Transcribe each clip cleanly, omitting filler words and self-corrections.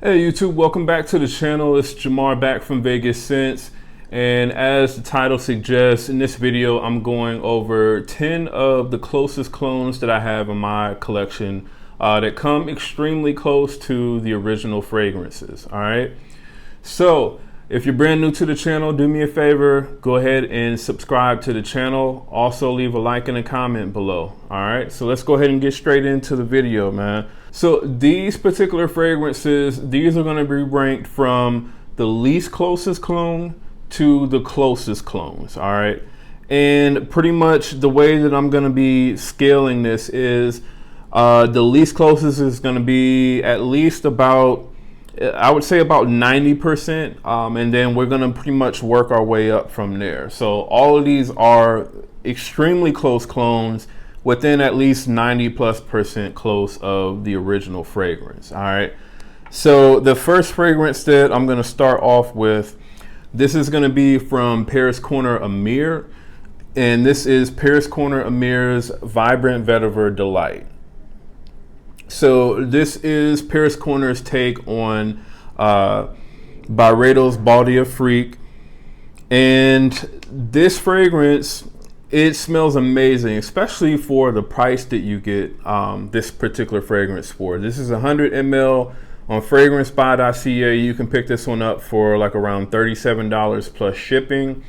Hey YouTube, welcome back to the channel. It's Jamar back from Vegas Scents, and as the title suggests, in this video I'm going over 10 of the closest clones that I have in my collection that come extremely close to the original fragrances. All right, so if you're brand new to the channel, do me a favor, go ahead and subscribe to the channel. Also leave a like and a comment below. All right, so let's go ahead and get straight into the video, man. So these particular fragrances, these are going to be ranked from the least closest clone to the closest clones. All right, and pretty much the way that I'm going to be scaling this is the least closest is going to be at least about, I would say about 90%, and then we're gonna pretty much work our way up from there. So all of these are extremely close clones within at least 90+% close of the original fragrance. All right, so the first fragrance that I'm gonna start off with, this is gonna be from Paris Corner Emir, and this is Paris Corner Emir's Vibrant Vetiver Delight. So this is Paris Corner's take on Byredo's Body of Freak, and this fragrance, it smells amazing, especially for the price that you get this particular fragrance for. This is 100 ml on fragrancebuy.ca. You can pick this one up for like around $37 plus shipping,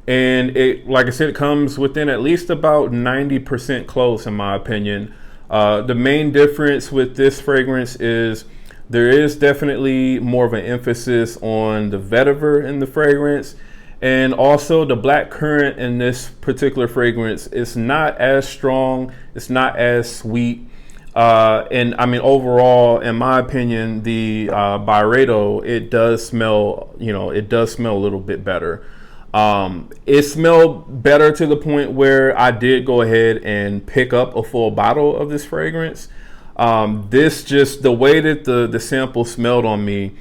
and it, like I said, it comes within at least about 90% close in my opinion. The main difference with this fragrance is there is definitely more of an emphasis on the vetiver in the fragrance, and also the black currant in this particular fragrance is not as strong, it's not as sweet, and I mean overall, in my opinion, the Byredo, it does smell, it does smell a little bit better. It smelled better to the point where I did go ahead and pick up a full bottle of this fragrance. This, just the way that the sample smelled on me,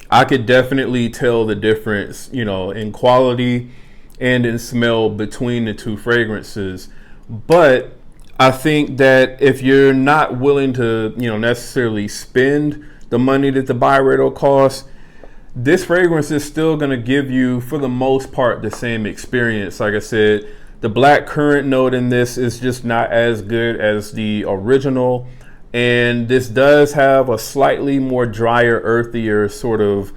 I could definitely tell the difference, in quality and in smell between the two fragrances. But I think that if you're not willing to, necessarily spend the money that the Byredo costs, this fragrance is still going to give you, for the most part, the same experience. Like I said, the black currant note in this is just not as good as the original, and this does have a slightly more drier, earthier sort of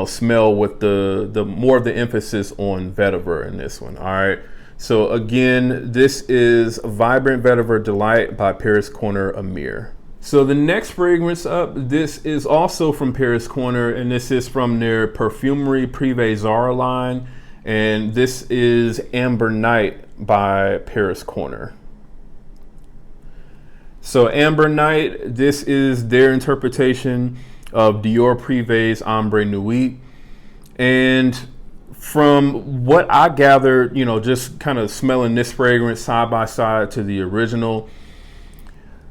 smell, with the more of the emphasis on vetiver in this one. All right, so again, this is Vibrant Vetiver Delight by Paris Corner Emir. So the next fragrance up, this is also from Paris Corner, and this is from their Perfumery Privezarah line, and this is Amber Night by Paris Corner. So Amber Night, this is their interpretation of Dior Prive's Ombre Nuit, and from what I gathered, just kind of smelling this fragrance side by side to the original,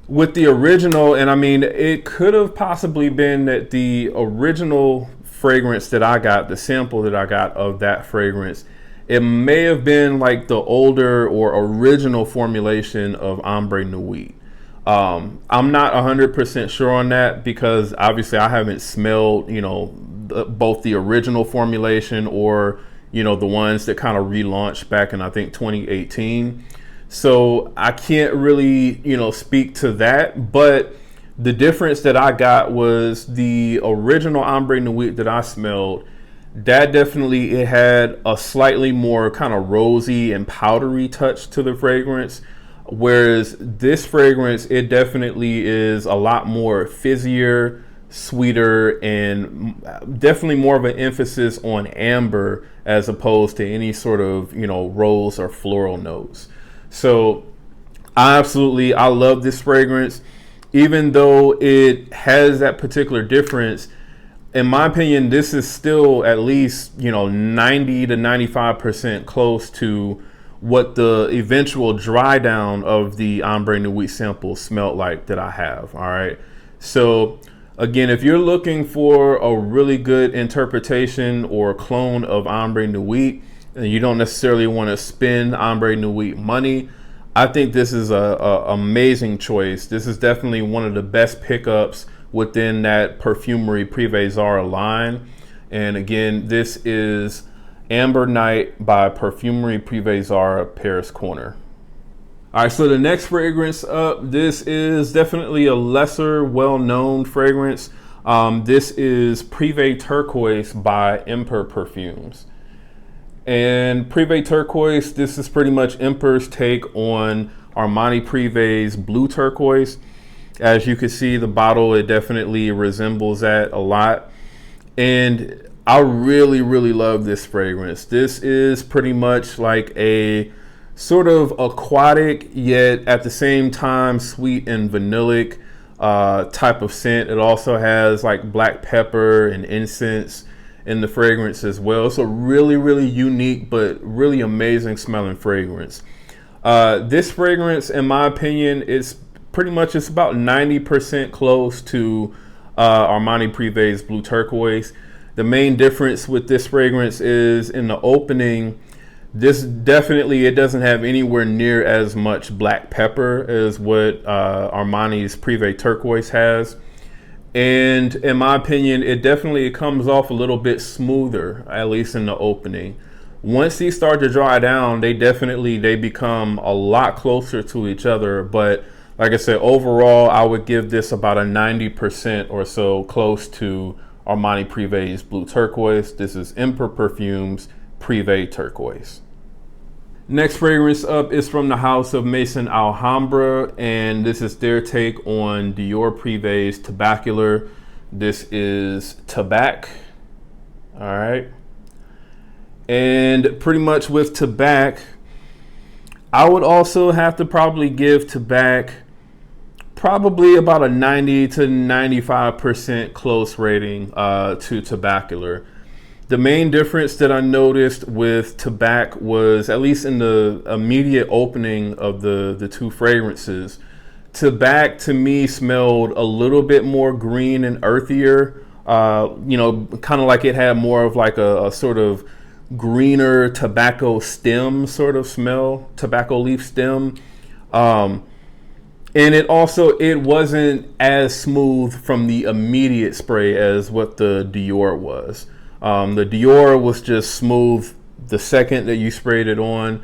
with the original, and I mean, it could have possibly been that the original fragrance that I got, the sample that I got of that fragrance, it may have been like the older or original formulation of Ombre Nuit. I'm not 100% sure on that, because obviously I haven't smelled, both the original formulation or, the ones that kind of relaunched back in, I think, 2018. So I can't really, speak to that, but the difference that I got was the original Ombre Nuit that I smelled, that definitely, it had a slightly more kind of rosy and powdery touch to the fragrance, whereas this fragrance, it definitely is a lot more fizzier, sweeter, and definitely more of an emphasis on amber as opposed to any sort of, rose or floral notes. So I love this fragrance, even though it has that particular difference. In my opinion, this is still at least, 90 to 95% close to what the eventual dry down of the Ombre Nuit sample smelled like that I have. All right. So again, if you're looking for a really good interpretation or clone of Ombre Nuit, and you don't necessarily want to spend Ombre Nuit money, I think this is a amazing choice. This is definitely one of the best pickups within that Perfumery Privezarah line. And again, this is Amber Night by Perfumery Privezarah Paris Corner. All right, so the next fragrance up, this is definitely a lesser well-known fragrance. This is Prive Turquoise by Emper Perfumes. And Prive Turquoise, this is pretty much Emper's take on Armani Prive's blue turquoise. As you can see, the bottle, it definitely resembles that a lot. And I really, really love this fragrance. This is pretty much like a sort of aquatic, yet at the same time sweet and vanillic type of scent. It also has like black pepper and incense in the fragrance as well. It's a really, really unique but really amazing smelling fragrance. This fragrance, in my opinion, is pretty much, it's about 90% close to Armani Prive's blue turquoise. The main difference with this fragrance is in the opening, this definitely, it doesn't have anywhere near as much black pepper as what Armani's Prive Turquoise has. And in my opinion, it definitely comes off a little bit smoother, at least in the opening. Once these start to dry down, they become a lot closer to each other. But like I said, overall, I would give this about a 90% or so close to Armani Prive's blue turquoise. This is Emper Perfumes Prive Turquoise. Next fragrance up is from the house of Maison Alhambra, and this is their take on Dior Prive's Tabacular. This is Tabac. All right. And pretty much with Tabac, I would also have to probably give Tabac probably about a 90 to 95% close rating to Tabacular. The main difference that I noticed with Tabac was, at least in the immediate opening of the two fragrances, Tabac to me smelled a little bit more green and earthier. Kind of like it had more of like a sort of greener tobacco stem sort of smell, tobacco leaf stem. And it wasn't as smooth from the immediate spray as what the Dior was. The Dior was just smooth the second that you sprayed it on.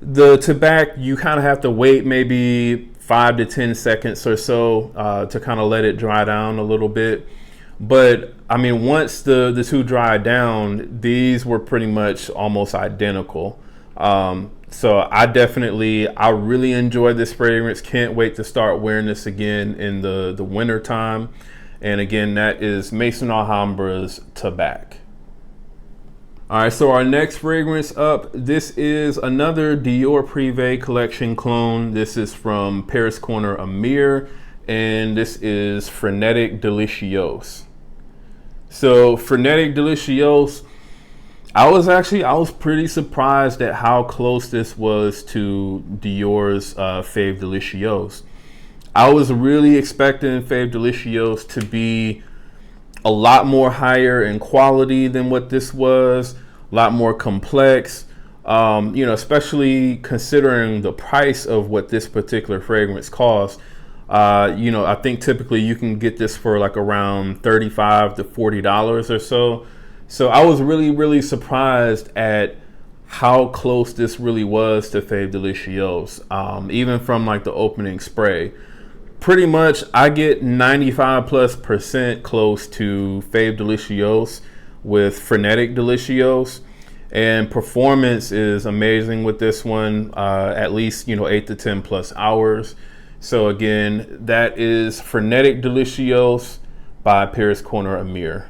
The Tabac, you kind of have to wait maybe 5 to 10 seconds or so to kind of let it dry down a little bit. But I mean, once the two dried down, these were pretty much almost identical. So I really enjoyed this fragrance. Can't wait to start wearing this again in the winter time. And again, that is Maison Alhambra's Tabac. All right, so our next fragrance up, this is another Dior Prive collection clone. This is from Paris Corner Emir, and this is Frenetic Delicieuse. So Frenetic Delicieuse, I was pretty surprised at how close this was to Dior's Fave Delicieuse. I was really expecting Fave Delicieuse to be a lot more higher in quality than what this was, a lot more complex, especially considering the price of what this particular fragrance costs. I think typically you can get this for like around $35 to $40 or so. So I was really, really surprised at how close this really was to Fave Delicieuse, even from like the opening spray. Pretty much I get 95+% close to Fave Delicieuse with Frenetic Delicieuse, and performance is amazing with this one, at least 8 to 10 plus hours. So again, that is Frenetic Delicieuse by Paris Corner Emir.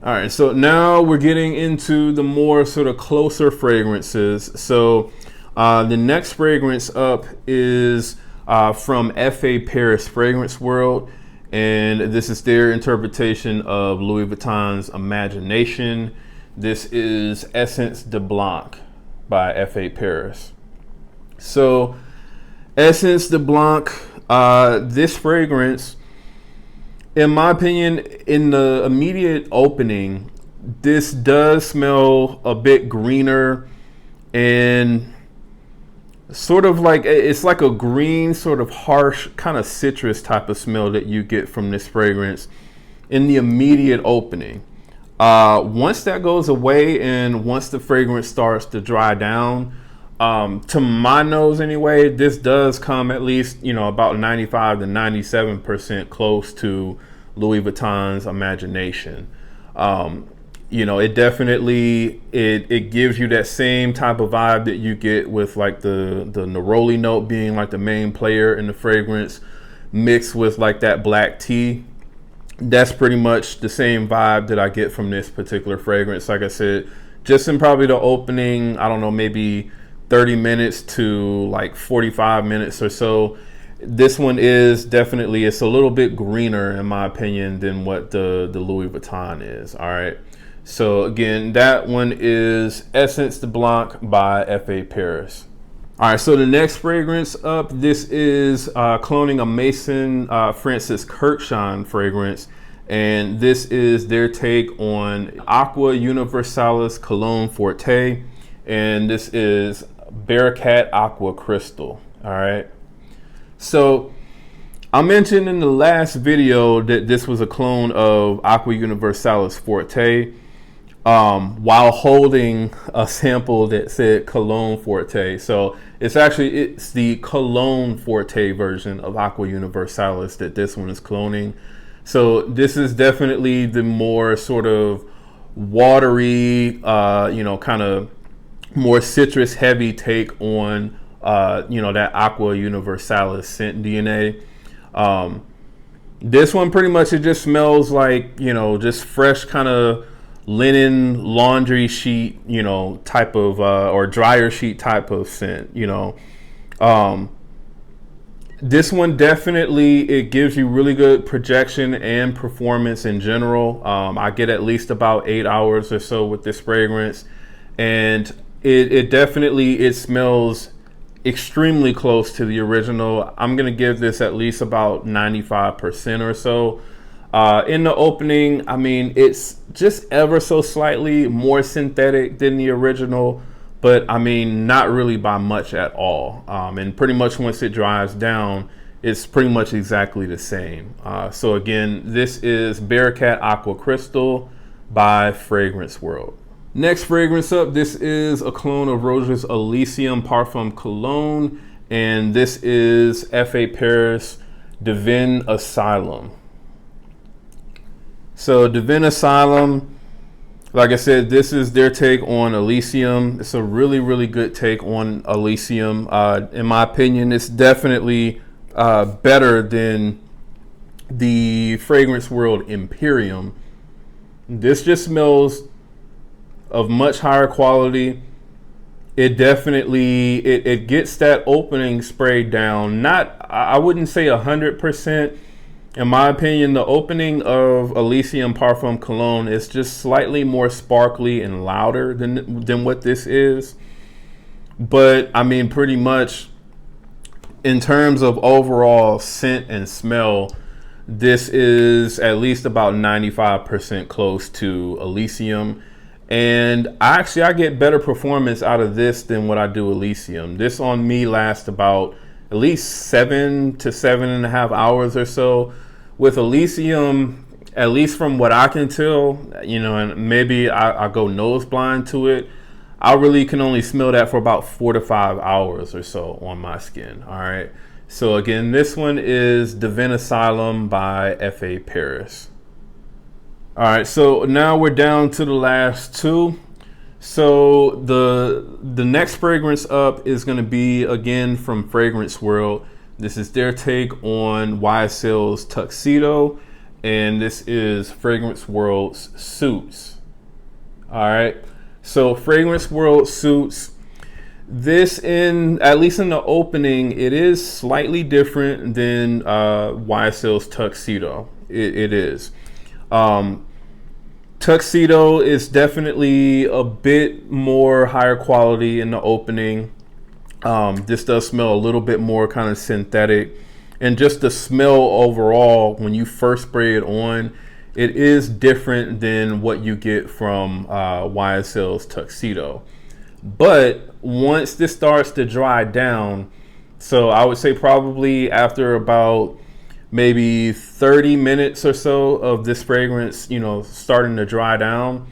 All right, so now we're getting into the more sort of closer fragrances. So the next fragrance up is from F.A. Paris Fragrance World, and this is their interpretation of Louis Vuitton's Imagination. This is Essence de Blanc by F.A. Paris. So Essence de Blanc, this fragrance, in my opinion, in the immediate opening, this does smell a bit greener and sort of like, it's like a green, sort of harsh, kind of citrus type of smell that you get from this fragrance in the immediate opening. Once that goes away and once the fragrance starts to dry down, to my nose anyway, this does come at least, you know, about 95 to 97% close to Louis Vuitton's Imagination. You know, it definitely, it gives you that same type of vibe that you get with like the neroli note being like the main player in the fragrance, mixed with like that black tea. That's pretty much the same vibe that I get from this particular fragrance. Like I said, just in probably the opening, I don't know, maybe 30 minutes to like 45 minutes or so. This one is definitely, it's a little bit greener in my opinion than what the Louis Vuitton is. All right. So again, that one is Essence de Blanc by F.A. Paris. All right, so the next fragrance up, this is cloning a Maison Francis Kurkdjian fragrance, and this is their take on Aqua Universalis Cologne Forte, and this is Barakkat Aqua Crystal. All right, so I mentioned in the last video that this was a clone of Aqua Universalis Forte, while holding a sample that said Cologne Forte. So it's the Cologne Forte version of Aqua Universalis that this one is cloning. So this is definitely the more sort of watery, you know, kind of more citrus heavy take on, you know, that Aqua Universalis scent DNA. This one pretty much, it just smells like, you know, just fresh kind of linen laundry sheet, you know, type of or dryer sheet type of scent, you know. This one definitely, it gives you really good projection and performance in general. I get at least about 8 hours or so with this fragrance, and it definitely, it smells extremely close to the original. I'm gonna give this at least about 95% or so. In the opening, I mean, it's just ever so slightly more synthetic than the original, but I mean, not really by much at all. And pretty much once it dries down, it's pretty much exactly the same. So again, this is Barakkat Aqua Crystal by Fragrance World. Next fragrance up, this is a clone of Roger's Elysium Parfum Cologne, and this is F.A. Paris Divin Asylum. So Divin Asylum, like I said, this is their take on Elysium. It's a really, really good take on Elysium. In my opinion, it's definitely better than the Fragrance World Imperium. This just smells of much higher quality. It definitely, it gets that opening spray down. Not, I wouldn't say 100%. In my opinion, the opening of Elysium Parfum Cologne is just slightly more sparkly and louder than what this is. But I mean, pretty much in terms of overall scent and smell, this is at least about 95% close to Elysium. And I get better performance out of this than what I do Elysium. This on me lasts about at least 7 to 7.5 hours or so. With Elysium, at least from what I can tell, you know, and maybe I go nose blind to it, I really can only smell that for about 4 to 5 hours or so on my skin. All right. So again, this one is Divin Asylum by F.A. Paris. All right, so now we're down to the last two. So the next fragrance up is going to be again from Fragrance World. This is their take on YSL's Tuxedo, and this is Fragrance World's Suits. All right, so Fragrance World Suits. This, in at least in the opening, it is slightly different than YSL's Tuxedo. It is. Tuxedo is definitely a bit more higher quality in the opening. This does smell a little bit more kind of synthetic, and just the smell overall when you first spray it on, it is different than what you get from YSL's Tuxedo. But once this starts to dry down, so I would say probably after about maybe 30 minutes or so of this fragrance, starting to dry down,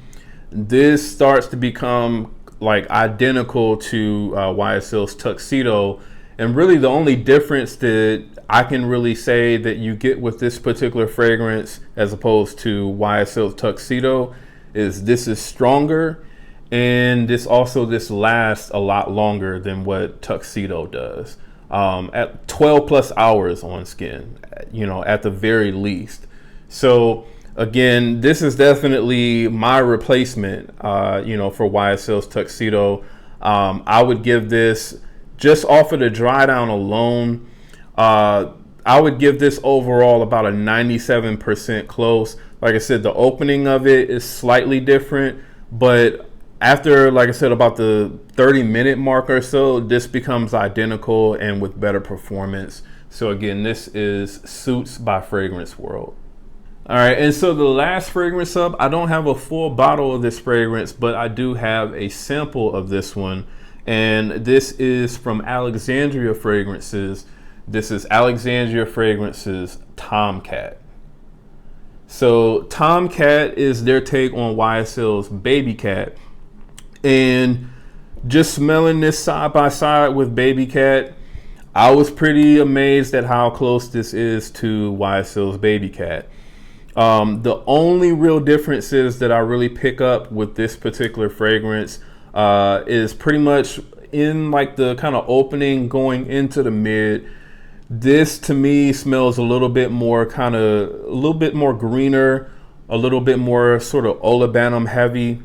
this starts to become like identical to YSL's Tuxedo. And really the only difference that I can really say that you get with this particular fragrance as opposed to YSL's Tuxedo is this is stronger, and this lasts a lot longer than what Tuxedo does. At 12 plus hours on skin, at the very least. So again, this is definitely my replacement, for YSL's Tuxedo. I would give this, just off of the dry down alone, I would give this overall about a 97% close. Like I said, the opening of it is slightly different, but after, like I said, about the 30-minute mark or so, this becomes identical and with better performance. So again, this is Suits by Fragrance World. All right, and so the last fragrance up, I don't have a full bottle of this fragrance, but I do have a sample of this one. And this is from Alexandria Fragrances. This is Alexandria Fragrances Tomcat. So Tomcat is their take on YSL's Baby Cat. And just smelling this side by side with Baby Cat, I was pretty amazed at how close this is to YSL's Baby Cat. The only real differences that I really pick up with this particular fragrance is pretty much in like the kind of opening going into the mid. This to me smells a little bit more greener, a little bit more sort of olibanum heavy.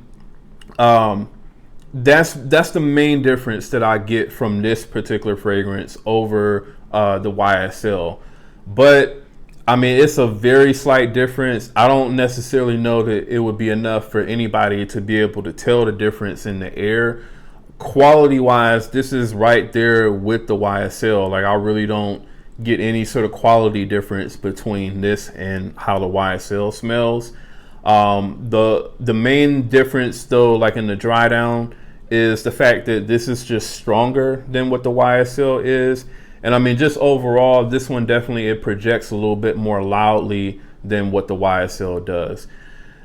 That's the main difference that I get from this particular fragrance over the YSL. But I mean, it's a very slight difference. I don't necessarily know that it would be enough for anybody to be able to tell the difference in the air. Quality wise, this is right there with the YSL. Like, I really don't get any sort of quality difference between this and how the YSL smells. The main difference though, like in the dry down, is the fact that this is just stronger than what the YSL is. And I mean, just overall, this one definitely, it projects a little bit more loudly than what the YSL does.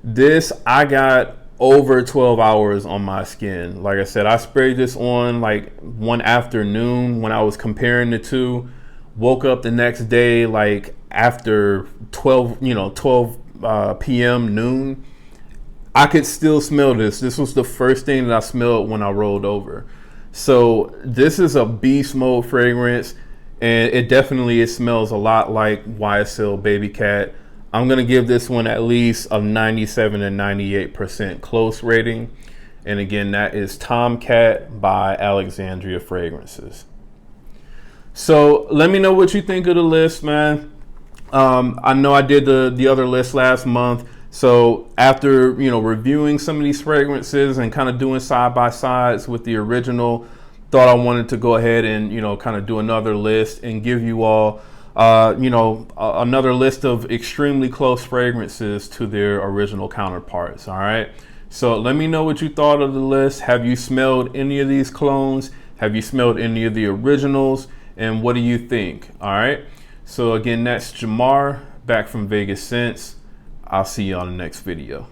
This, I got over 12 hours on my skin. Like I said, I sprayed this on like one afternoon when I was comparing the two. Woke up the next day, like after 12 p.m. noon. I could still smell this. This was the first thing that I smelled when I rolled over. So this is a beast mode fragrance, and it smells a lot like YSL Baby Cat. I'm gonna give this one at least a 97 and 98% close rating. And again, that is Tomcat by Alexandria Fragrances. So let me know what you think of the list, man. I know I did the other list last month. So after, reviewing some of these fragrances and kind of doing side by sides with the original, thought I wanted to go ahead and, kind of do another list and give you all, another list of extremely close fragrances to their original counterparts. All right. So let me know what you thought of the list. Have you smelled any of these clones? Have you smelled any of the originals? And what do you think? All right. So again, that's Jamar back from Vegas Scents. I'll see you on the next video.